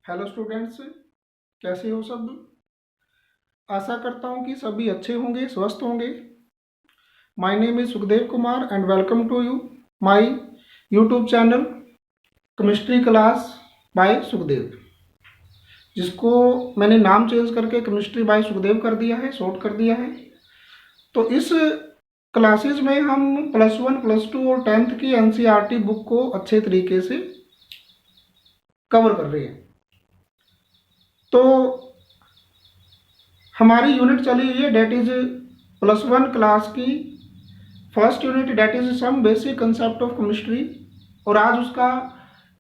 Hello students, कैसे हो सब। आशा करता हूँ कि सभी अच्छे होंगे, स्वस्थ होंगे। My name is Sukhdev Kumar and welcome to you my YouTube channel chemistry class by Sukhdev, जिसको मैंने नाम चेंज करके केमिस्ट्री बाय सुखदेव कर दिया है, शॉर्ट कर दिया है। तो इस क्लासेज में हम प्लस वन, प्लस टू और 10th की एनसीईआरटी बुक को अच्छे तरीके से कवर कर रहे हैं। तो हमारी यूनिट चली हुई है, that is plus one class की first unit, that is some basic concept of chemistry, और आज उसका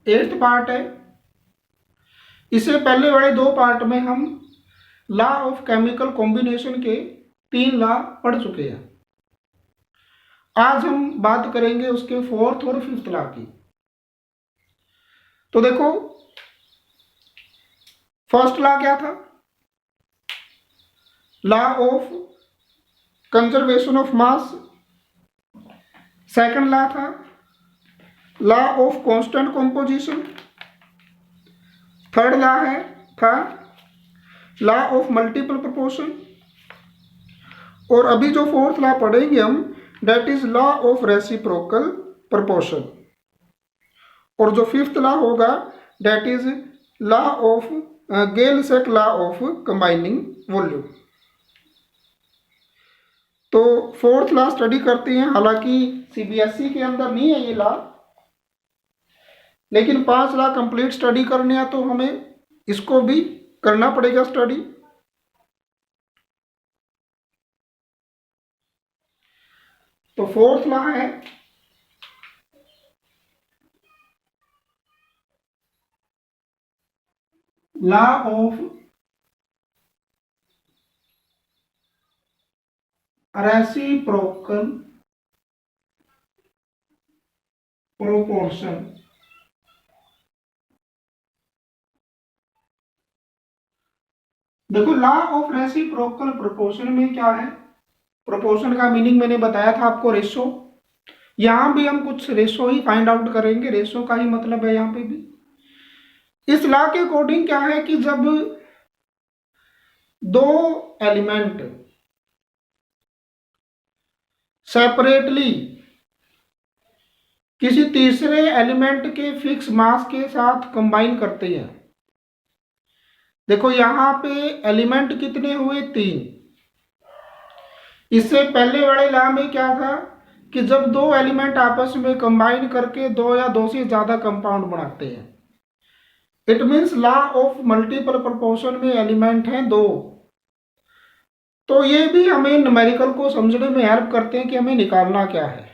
8th पार्ट है। इससे पहले वाले 2 पार्ट में हम लॉ ऑफ केमिकल कॉम्बिनेशन के 3 लॉ पढ़ चुके हैं। आज हम बात करेंगे उसके 4th और 5th लॉ की। तो देखो, फर्स्ट लॉ क्या था? Law of conservation of mass. Second law था law of constant composition. Third law था लॉ ऑफ मल्टीपल प्रोपोर्शन। और अभी जो 4th लॉ पढ़ेंगे हम, that is law of reciprocal proportion. और जो 5th लॉ होगा, that is law of Gay Lussac law of combining volume. तो 4th लॉ स्टडी करते हैं। हालांकि सीबीएसई के अंदर नहीं है ये लॉ, लेकिन 5 लॉ कंप्लीट स्टडी करने हैं तो हमें इसको भी करना पड़ेगा स्टडी। तो 4th लॉ है लॉ ऑफ रेसिप्रोकल प्रोपोर्शन। देखो, लॉ ऑफ रेसिप्रोकल प्रोपोर्शन में क्या है? प्रोपोर्शन का मीनिंग मैंने बताया था आपको, रेशो। यहां भी हम कुछ रेशो ही फाइंड आउट करेंगे, रेशो का ही मतलब है यहां पे भी। इस लॉ के अकॉर्डिंग क्या है कि जब 2 एलिमेंट सेपरेटली किसी तीसरे एलिमेंट के फिक्स मास के साथ कंबाइन करते हैं। देखो, यहां पे एलिमेंट कितने हुए? 3। इससे पहले वाले लॉ में क्या था कि जब 2 एलिमेंट आपस में कंबाइन करके 2 या 2 से ज्यादा कंपाउंड बनाते हैं, it means law of multiple proportion में एलिमेंट हैं 2। तो ये भी हमें न्यूमेरिकल को समझने में हेल्प करते हैं कि हमें निकालना क्या है।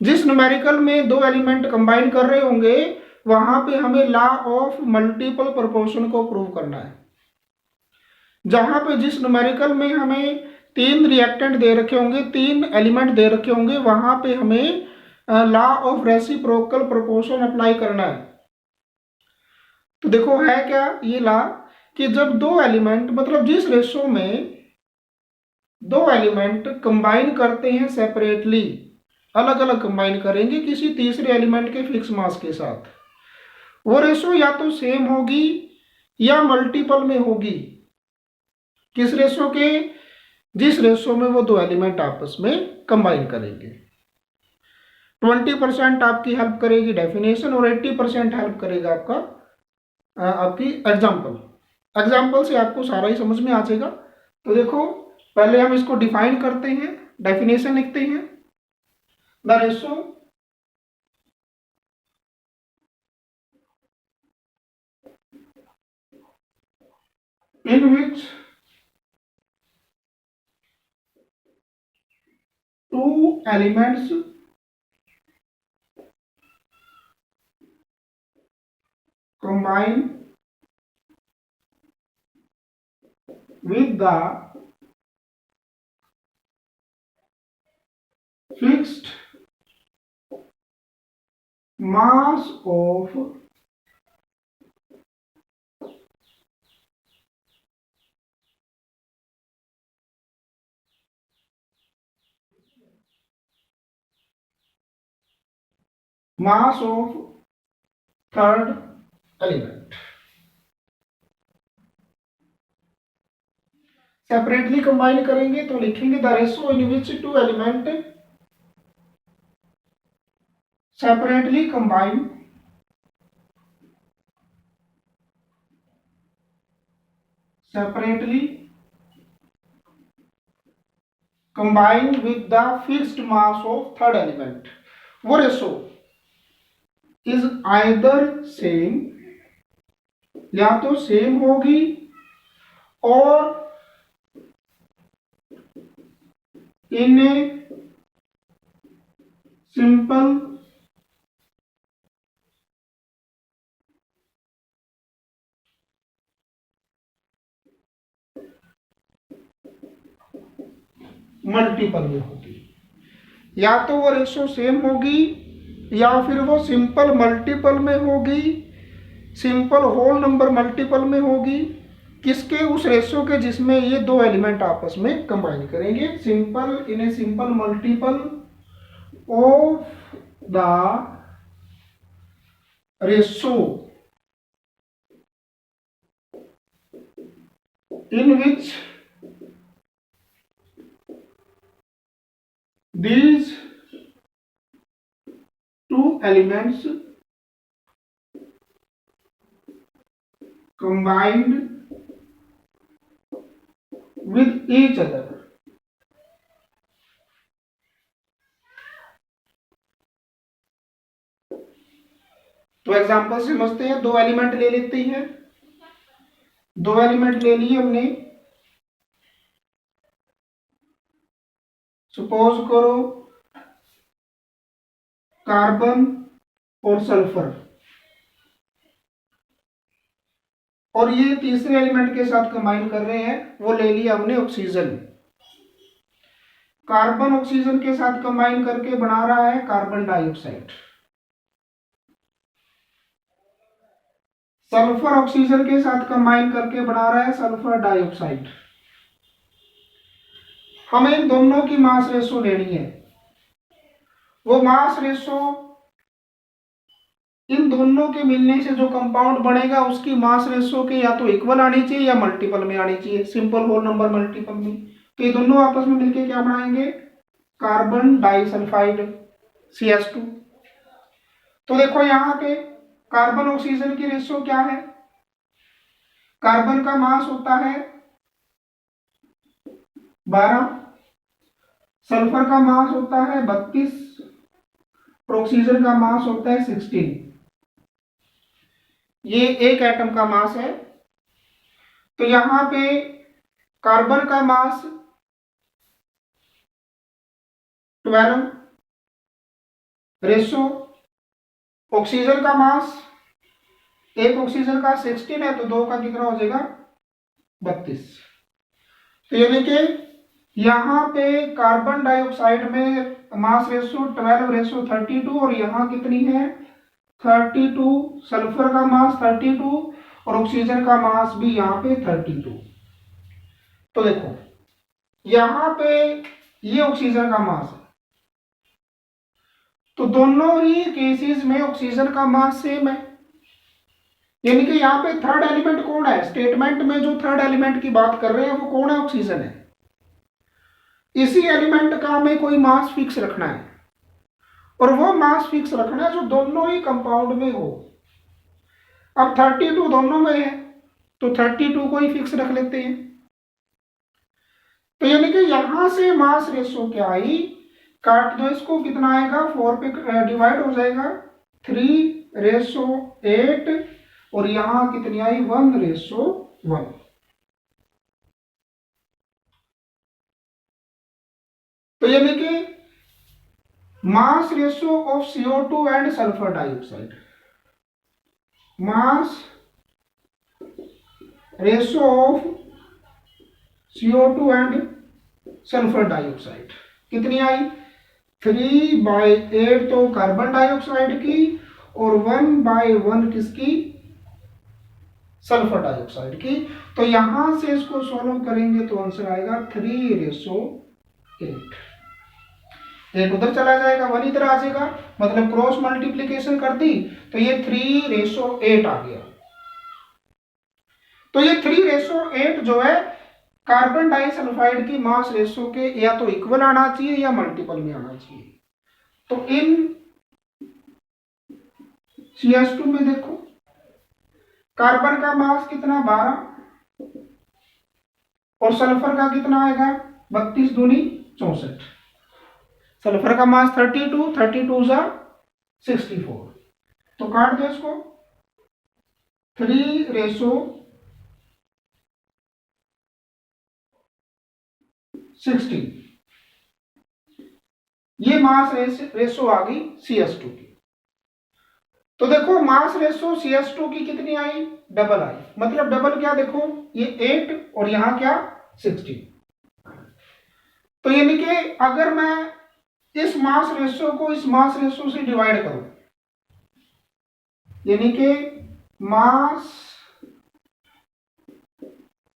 जिस न्यूमेरिकल में 2 एलिमेंट कंबाइन कर रहे होंगे, वहां पे हमें लॉ ऑफ मल्टीपल प्रोपोर्शन को प्रूव करना है। जहां पे जिस न्यूमेरिकल में हमें 3 रिएक्टेंट दे रखे होंगे, 3 एलिमेंट दे रखे होंगे, वहां पे हमें law of reciprocal proportion apply करना है। तो देखो, है क्या ये लॉ कि जब 2 एलिमेंट, मतलब जिस रेशो में 2 एलिमेंट कंबाइन करते हैं सेपरेटली, अलग अलग कंबाइन करेंगे किसी तीसरे एलिमेंट के फिक्स मास के साथ, वो रेशो या तो सेम होगी या मल्टीपल में होगी। किस रेशो के? जिस रेशो में वो 2 एलिमेंट आपस में कंबाइन करेंगे। 20% आपकी हेल्प करेगी डेफिनेशन और 80% हेल्प करेगा आपकी एग्जाम्पल से आपको सारा ही समझ में आ जाएगा। तो देखो, पहले हम इसको डिफाइन करते हैं, डेफिनेशन लिखते हैं। The ratio in which 2 elements combine with the fixed mass of third element। Separately combine करेंगे तो लिखेंगे the ratio in which two element separately combine with the fixed mass of third element, वो ratio is either same, या तो same होगी और इन a simple multiple में होगी। या तो वो रेशो सेम होगी या फिर वो सिंपल मल्टीपल में होगी, सिंपल होल नंबर मल्टीपल में होगी। किसके? उस रेशो के जिसमें ये दो एलिमेंट आपस में कंबाइन करेंगे। Simple in a simple multiple of the ratio in which these two elements combined with each other। तो एग्जांपल समझते हैं। दो एलिमेंट ले लेते हैं, दो एलिमेंट ले लिए हमने। सपोज करो कार्बन और सल्फर, और ये तीसरे एलिमेंट के साथ कंबाइन कर रहे हैं, वो ले लिया हमने ऑक्सीजन। कार्बन ऑक्सीजन के साथ कंबाइन करके बना रहा है कार्बन डाइऑक्साइड। सल्फर ऑक्सीजन के साथ कंबाइन करके बना रहा है सल्फर डाइऑक्साइड। हमें इन दोनों की मास रेशो लेनी है। वो मास रेशो इन दोनों के मिलने से जो कंपाउंड बनेगा उसकी मास रेशो के या तो इक्वल आनी चाहिए या मल्टीपल में आनी चाहिए, सिंपल होल नंबर मल्टीपल में। तो ये दोनों आपस में मिलके क्या बनाएंगे? Carbon disulphide CH2। तो देखो यहां पे कार्बन ऑक्सीजन की रेशो क्या है? कार्बन का मास होता है 12, सल्फर का मास होता है 32 और ऑक्सीजन का मास होता है 16। ये एक एटम का मास है। तो यहां पे कार्बन का मास 12 रेशो ऑक्सीजन का मास, एक ऑक्सीजन का 16 है तो दो का कितना हो जाएगा? 32। तो यानी कि यहां पे कार्बन डाइऑक्साइड में मास रेशो 12 रेशो 32 और यहां कितनी है? 32। सल्फर का मास 32 और ऑक्सीजन का मास भी यहां पे 32। तो देखो यहां पे ये ऑक्सीजन का मास है, तो दोनों ही केसेस में ऑक्सीजन का मास सेम है। यानी कि यहाँ पे थर्ड एलिमेंट कौन है? स्टेटमेंट में जो थर्ड एलिमेंट की बात कर रहे हैं वो कौन है? ऑक्सीजन है। इसी एलिमेंट का हमें कोई मास फिक्स रखना है, और वो मास फिक्स रखना है जो दोनों ही कंपाउंड में हो। अब 32 दोनों में है तो 32 को ही फिक्स रख लेते हैं। तो यानी कि यहां से मास रेशो क्या आई? काट दो इसको, कितना आएगा? 4 पे डिवाइड हो जाएगा, 3:8 और यहां कितनी आई? 1:1। तो यानी कि mass ratio of CO2 and sulphur dioxide, mass ratio of CO2 and sulphur dioxide कितनी आई? 3/8 तो कार्बन डाइऑक्साइड की और 1/1 किसकी? सल्फर डाइऑक्साइड की। तो यहां से इसको सॉल्व करेंगे तो आंसर आएगा 3:8। 8 उधर चला जाएगा, 1 इधर आ जाएगा, मतलब क्रॉस मल्टीप्लीकेशन कर दी तो ये 3:8 आ गया। तो ये 3:8 जो है कार्बन डाइसल्फाइड की मास रेशो के या तो इक्वल आना चाहिए या मल्टीपल में आना चाहिए। तो इन CH2 में देखो कार्बन का मास कितना 12 और सल्फर का कितना आएगा 32 दूनी 64। सल्फर का मास 32, 32 जा 64। तो काट दो इसको 3:16। ये मास रेशो आ गई CH2 की। तो देखो मास रेशो CH2 की कितनी आई डबल आई। मतलब डबल क्या देखो ये 8 और यहां क्या 16। तो यानी कि अगर मैं इस मास रेशो को इस मास रेशो से डिवाइड करूं यानी कि mass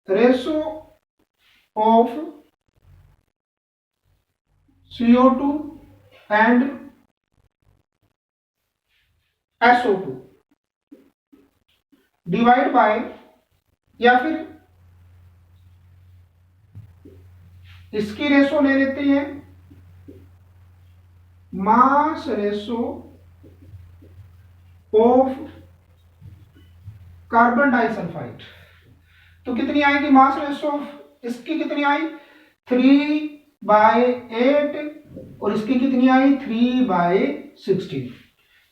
ratio of CO2 and SO2 divide by या फिर इसकी रेशो ले लेते हैं mass ratio of carbon disulphide. तो कितनी आएगी मास रेशो इसकी कितनी आई 3/8 और इसकी कितनी आई 3/16।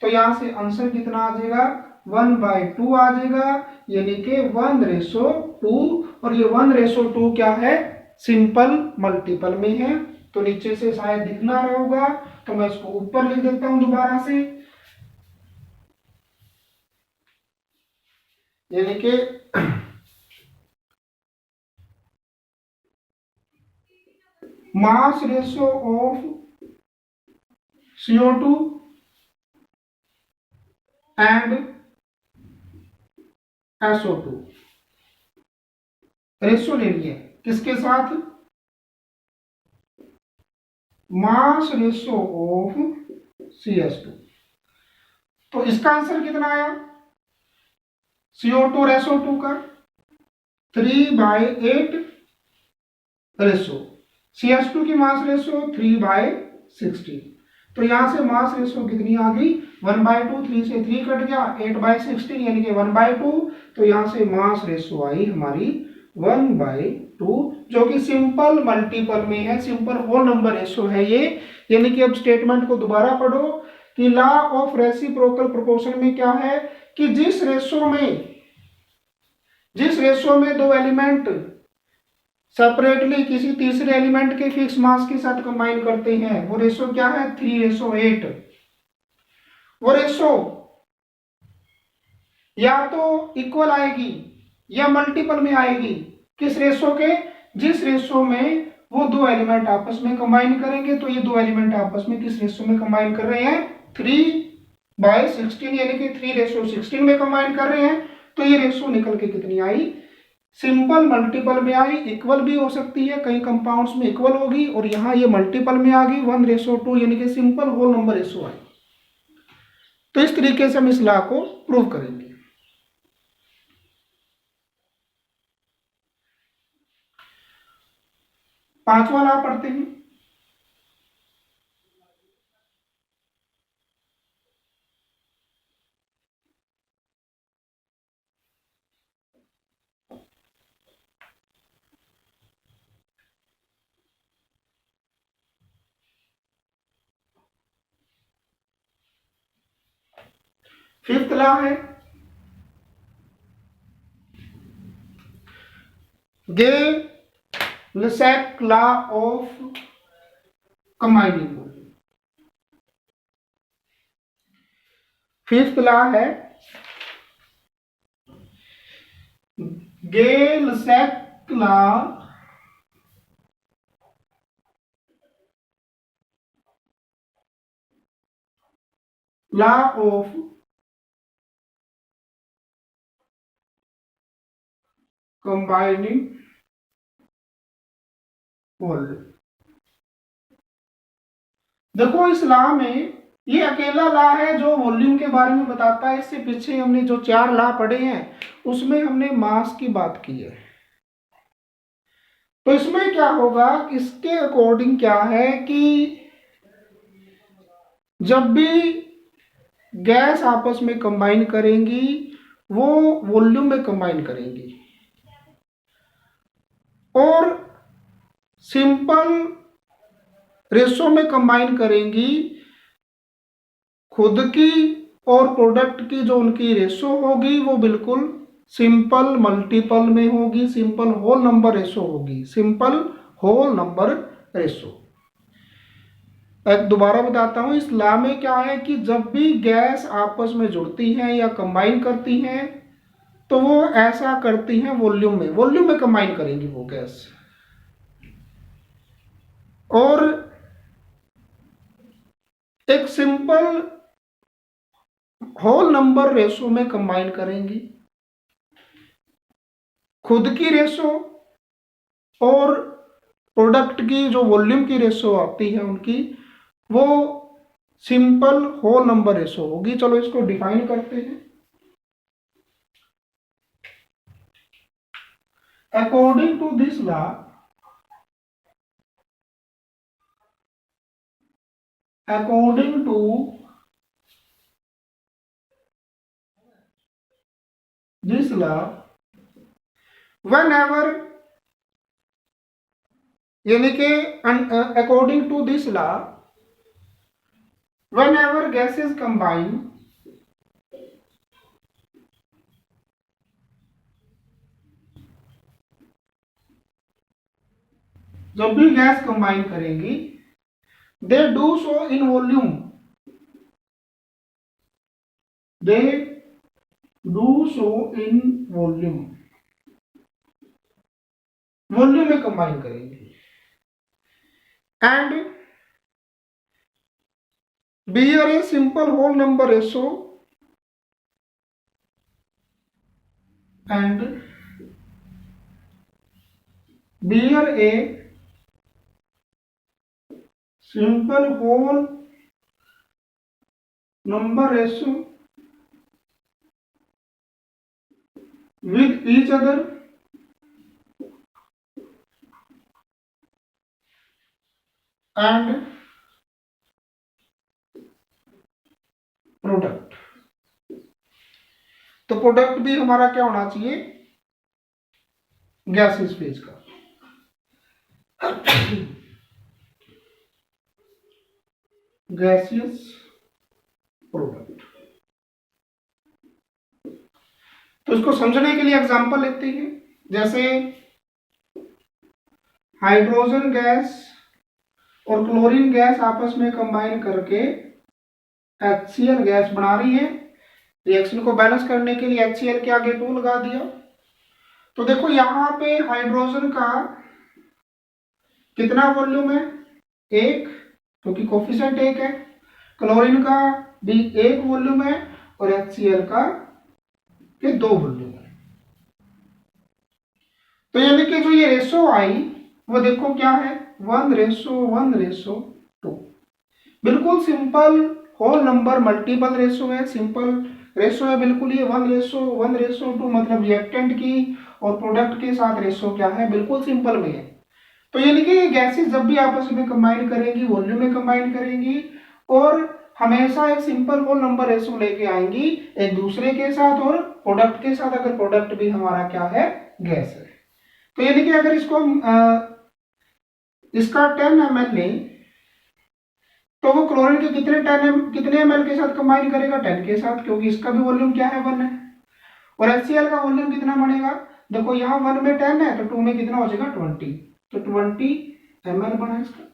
तो यहां से आंसर कितना आ जाएगा 1/2 आ जाएगा यानी कि 1:2। और ये 1:2 क्या है सिंपल मल्टीपल में है। तो नीचे से शायद दिख ना रहा होगा तो मैं इसको ऊपर लिख देता हूं दोबारा से यानी कि mass ratio of CO2 and SO2 ratio ले लिए किसके साथ मास रेशो ऑफ CH2। तो इसका आंसर कितना आया CO2 और SO2 का 3/8 रेशो CH2 की मास रेशो 3/16। तो यहां से मास रेशो कितनी आ गई 1/2। 3 से 3 कट गया 8/16 यानी कि 1/2। तो यहां से मास रेशो आई हमारी 1/2 जो कि सिंपल मल्टीपल में है सिंपल होल नंबर रेशो है ये। यानी कि अब स्टेटमेंट को दोबारा पढ़ो कि लॉ ऑफ रेसिप्रोकल प्रोपोर्शन में क्या है कि जिस रेशो में दो एलिमेंट सेपरेटली किसी तीसरे एलिमेंट के फिक्स मास के साथ कंबाइन करते हैं वो रेशो क्या है 3:8। वो रेशो या तो इक्वल आएगी या मल्टीपल में आएगी किस रेशो के जिस रेशो में वो दो एलिमेंट आपस में कंबाइन करेंगे। तो ये दो एलिमेंट आपस में किस रेशो में कंबाइन कर रहे हैं 3/16 यानी कि 3:16 में कंबाइन कर रहे हैं। तो ये रेशो निकल के कितनी आई सिंपल मल्टीपल में आई। इक्वल भी हो सकती है कई कंपाउंड्स में इक्वल होगी और यहां ये मल्टीपल में आ गई 1:2 यानी कि सिंपल होल नंबर रेशो आई। तो इस तरीके से हम इस लॉ को प्रूव करेंगे। पांचवा लॉ पढ़ते हैं। फिफ्थ लॉ है Gay Lussac law of combining. Fifth law है Gay Lussac law of combining volume. देखो इस लॉ में ये अकेला लॉ है जो वॉल्यूम के बारे में बताता है। इससे पीछे हमने जो 4 लॉ पढ़े हैं उसमें हमने मास की बात की है। तो इसमें क्या होगा, इसके अकॉर्डिंग क्या है कि जब भी गैस आपस में कंबाइन करेंगी वो वॉल्यूम में कंबाइन करेंगी, और सिंपल रेशो में कंबाइन करेंगी। खुद की और प्रोडक्ट की जो उनकी रेशो होगी वो बिल्कुल सिंपल मल्टीपल में होगी, सिंपल होल नंबर रेशो होगी, सिंपल होल नंबर रेशो। एक दोबारा बताता हूं, इस लॉ में क्या है कि जब भी गैस आपस में जुड़ती हैं या कंबाइन करती हैं तो वो ऐसा करती हैं वॉल्यूम में कंबाइन करेंगी वो गैस, और एक सिंपल होल नंबर रेशो में कंबाइन करेंगी। खुद की रेशो और प्रोडक्ट की जो वॉल्यूम की रेशो आती है उनकी, वो सिंपल होल नंबर रेशो होगी। चलो इसको डिफाइन करते हैं। According to this law, according to this law, whenever, यानी कि according to this law, whenever gases combine, जब भी गैस कंबाइन करेंगी, they do so in volume, they do so in volume, volume में कंबाइन करेंगे, and bear a simple whole number ratio, and bear a simple whole number ratio with each other, and product. तो product भी हमारा क्या होना चाहिए, gaseous phase का। Gaseous product. तो इसको समझने के लिए एग्जांपल लेते हैं। जैसे हाइड्रोजन गैस और क्लोरीन गैस आपस में कंबाइन करके HCl गैस बना रही है। रिएक्शन को बैलेंस करने के लिए HCl के आगे 2 लगा दिया। तो देखो यहां पे हाइड्रोजन का कितना वॉल्यूम है, 1, क्योंकि कोफिशिएंट 1 है। क्लोरीन का भी 1 वॉल्यूम है और HCl का के 2 वॉल्यूम है। तो यानी कि जो ये रेशो आई वो देखो क्या है, 1:1:2। बिल्कुल simple whole number multiple ratio है, सिंपल रेशो है बिल्कुल ये 1:1:2, मतलब रिएक्टेंट की और प्रोडक्ट के साथ रेशो क्या है, बिल्कुल सिंपल में है। तो यानी कि गैसेस जब भी आपस में कंबाइन करेंगी वॉल्यूम में कंबाइन करेंगी और हमेशा एक सिंपल होल नंबर रेशो लेके आएंगी एक दूसरे के साथ और प्रोडक्ट के साथ, अगर प्रोडक्ट भी हमारा क्या है, गैस है। तो यानी कि अगर इसको इसका 10 ml लें तो वो क्लोरीन के कितने ml के साथ कंबाइन करेगा, 10 के साथ, क्योंकि इसका भी वॉल्यूम क्या है, 1 है। और HCl का वॉल्यूम कितना बनेगा, देखो यहाँ 1 में 10 है तो 2 में कितना हो जाएगा, 20, तो 20 ml बना इसका।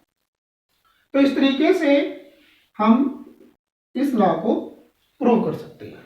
तो इस तरीके से हम इस लॉ को प्रूव कर सकते हैं।